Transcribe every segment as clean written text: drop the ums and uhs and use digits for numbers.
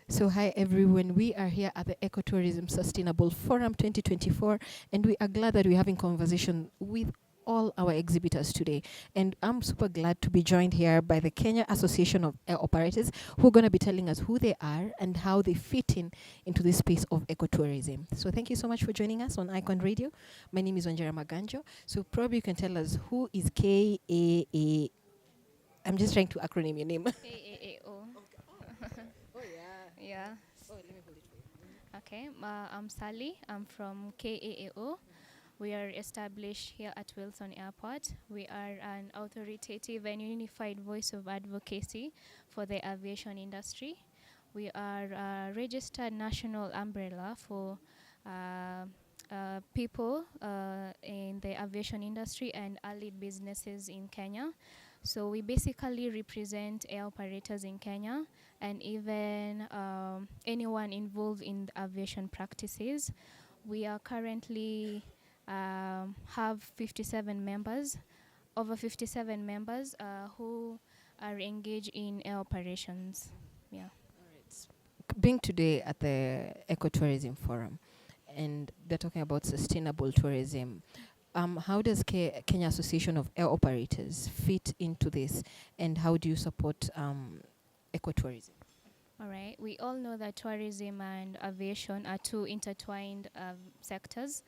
So hi everyone, we are here at the Ecotourism Sustainable Forum 2024 and we are glad that we're having conversation with all our exhibitors today. And I'm super glad to be joined here by the Kenya Association of Air Operators who are going to be telling us who they are and how they fit in into this space of ecotourism. So thank you so much for joining us on Icon Radio. My name is Wanjara Maganjo. So probably you can tell us who is KAA. I'm just trying to acronym your name. KAAO. Oh yeah. Yeah. Oh, let me hold it for you. Okay. I'm Sally. I'm from KAAO. We are established here at Wilson Airport. We are an authoritative and unified voice of advocacy for the aviation industry. We are a registered national umbrella for people in the aviation industry and allied businesses in Kenya. So we basically represent air operators in Kenya and even anyone involved in the aviation practices. We are currently have 57 members, over 57 members who are engaged in air operations. Yeah. All right. Being today at the Ecotourism Forum, and they're talking about sustainable tourism. How does Kenya Association of Air Operators fit into this, and how do you support ecotourism? All right. We all know that tourism and aviation are two intertwined sectors.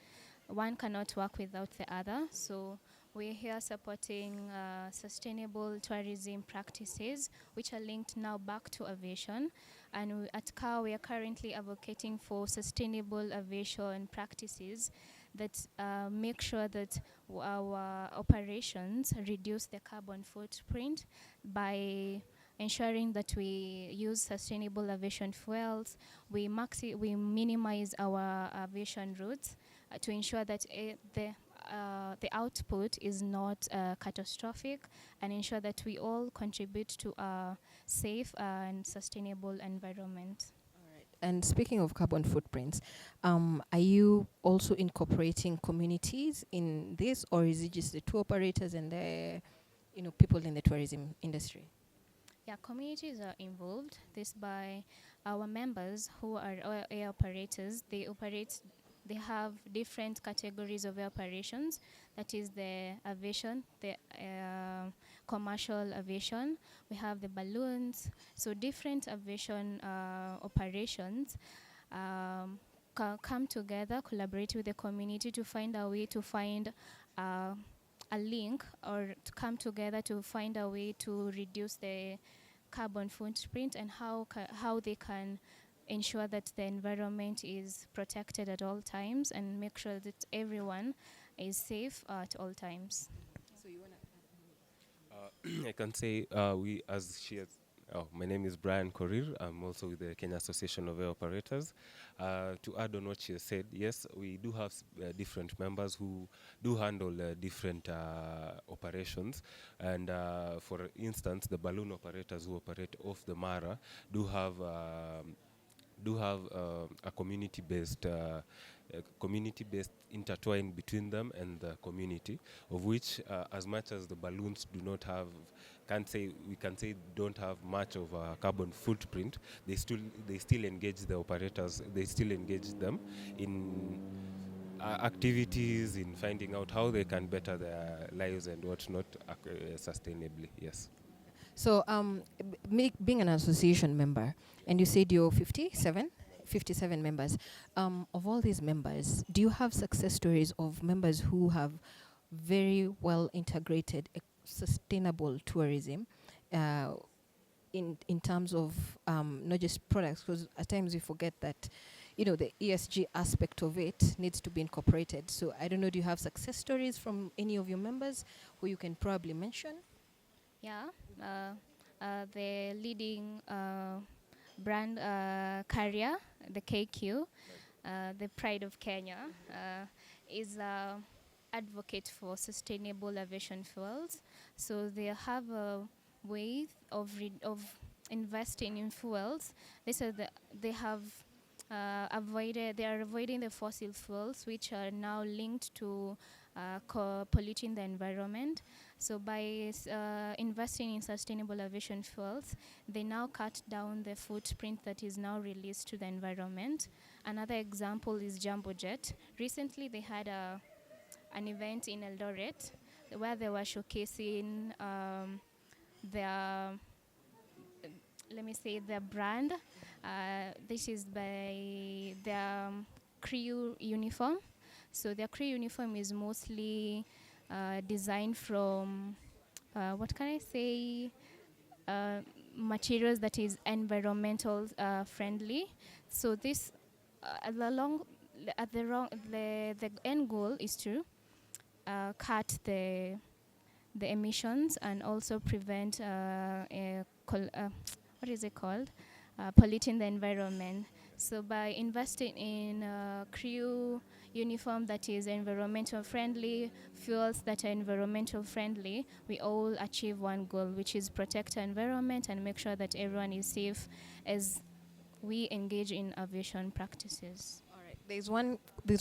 One cannot work without the other. So we're here supporting sustainable tourism practices, which are linked now back to aviation. And at KAAO, we are currently advocating for sustainable aviation practices that make sure that our operations reduce the carbon footprint by ensuring that we use sustainable aviation fuels, we minimize our aviation routes to ensure that the output is not catastrophic, and ensure that we all contribute to a safe and sustainable environment. And speaking of carbon footprints, are you also incorporating communities in this, or is it just the tour operators and the people in the tourism industry? Yeah, communities are involved. This by our members who are air operators. They have different categories of air operations. That is the aviation, the commercial aviation. We have the balloons. So different aviation operations come together, collaborate with the community to find a way to find a link, or to come together to find a way to reduce the carbon footprint, and how they can ensure that the environment is protected at all times and make sure that everyone is safe at all times. So you want I can say we, as she has, my name is Brian Korir. I'm also with the Kenya Association of Air Operators. To add on what she has said, yes, we do have different members who do handle different operations. And for instance, the balloon operators who operate off the Mara do have a community-based intertwine between them and the community, of which as much as the balloons do not have, we can say don't have much of a carbon footprint, they still engage the operators, they still engage them in activities, in finding out how they can better their lives and whatnot sustainably. Yes. So, being an association member, and you said you're 57 members. Of all these members, do you have success stories of members who have very well integrated sustainable tourism in terms of not just products? Because at times we forget that the ESG aspect of it needs to be incorporated. So I don't know, do you have success stories from any of your members who you can probably mention? Yeah, the leading brand carrier, the KQ, the pride of Kenya, is advocate for sustainable aviation fuels. So they have a way of investing in fuels. They have they are avoiding the fossil fuels, which are now linked to polluting the environment. So by investing in sustainable aviation fuels, they now cut down the footprint that is now released to the environment. Another example is Jumbo Jet. Recently, they had an event in Eldoret where they were showcasing their, let me say, their brand. This is by their crew uniform. So their crew uniform is mostly designed from, what can I say, materials that is environmental friendly. So this, the end goal is to cut the emissions and also prevent what is it called? Polluting the environment. So by investing in crew uniform that is environmental friendly, fuels that are environmental friendly, we all achieve one goal, which is protect our environment and make sure that everyone is safe as we engage in aviation practices. All right. There's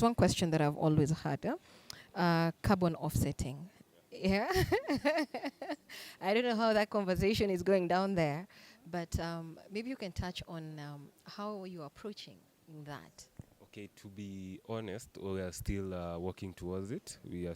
one question that I've always had. Carbon offsetting. Yeah. I don't know how that conversation is going down there, but maybe you can touch on how you're approaching that. Okay, to be honest, we are still working towards it. We are,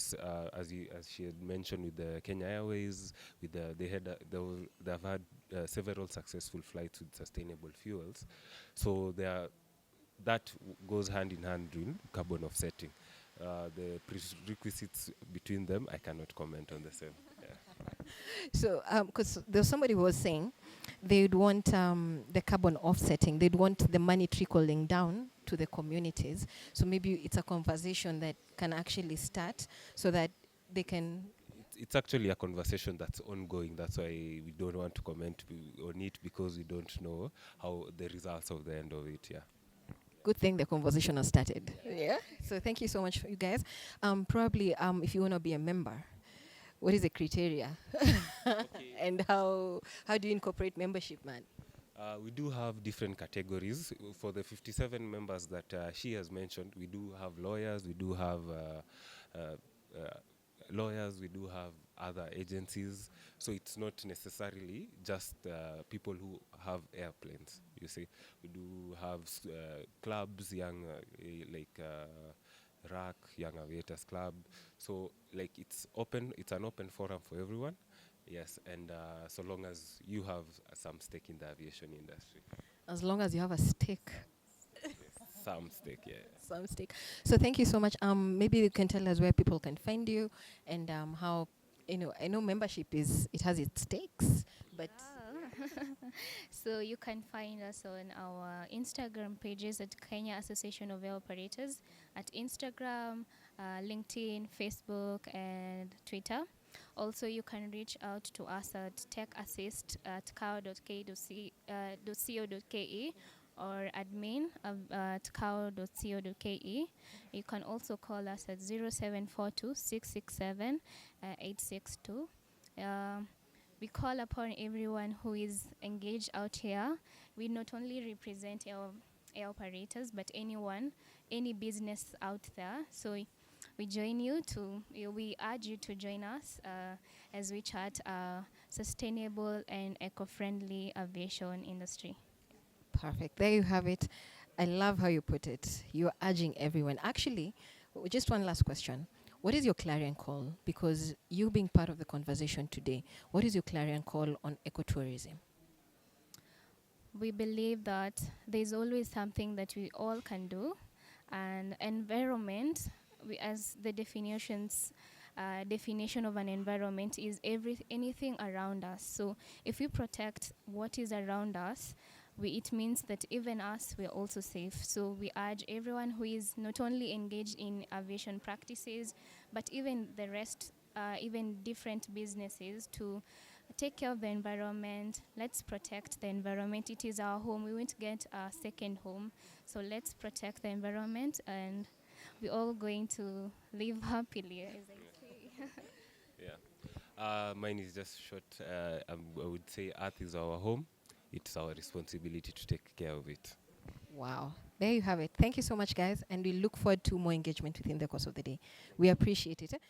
as she had mentioned, with the Kenya Airways, with they've had several successful flights with sustainable fuels. So that goes hand in hand with carbon offsetting. The prerequisites between them, I cannot comment on the same. Yeah. So, because there's somebody who was saying they'd want the carbon offsetting, they'd want the money trickling down to the communities. So maybe it's a conversation that can actually start so that they can. It's actually a conversation that's ongoing. That's why we don't want to comment on it, because we don't know how the results of the end of it. Yeah. Good thing the conversation has started. Yeah. So thank you so much, for you guys. Probably, if you want to be a member, what is the criteria, and how do you incorporate membership, man? We do have different categories. For the 57 members that she has mentioned, we do have lawyers, we do have we do have other agencies. So it's not necessarily just people who have airplanes. You see, we do have clubs, young like RAC, Young Aviators Club. So like it's an open forum for everyone. Yes, and so long as you have some stake in the aviation industry. As long as you have a stake. Yes, some stake, yeah. Some stake. So thank you so much. Maybe you can tell us where people can find you, and how, I know membership it has its stakes, but So you can find us on our Instagram pages at Kenya Association of Air Operators, at Instagram, LinkedIn, Facebook, and Twitter. Also, you can reach out to us at techassist@kao.co.ke or admin at kao.co.ke. You can also call us at 0742 667 862. We call upon everyone who is engaged out here. We not only represent our air operators, but any business out there. So we we urge you to join us as we chat sustainable and eco-friendly aviation industry. perfect. There you have it. I love how you put it. You're urging everyone. Actually, just one last question. What is your clarion call? Because you being part of the conversation today, what is your clarion call on ecotourism? We believe that there's always something that we all can do, and environment, as the definition of an environment is anything around us. So if we protect what is around us, it means that even us, we're also safe. So we urge everyone who is not only engaged in aviation practices, but even the rest, even different businesses, to take care of the environment. Let's protect the environment. It is our home. We won't get a second home. So let's protect the environment, and we're all going to live happily, as I say. Yeah. Mine is just short. I would say Earth is our home. It's our responsibility to take care of it. Wow. There you have it. Thank you so much, guys. And we look forward to more engagement within the course of the day. We appreciate it.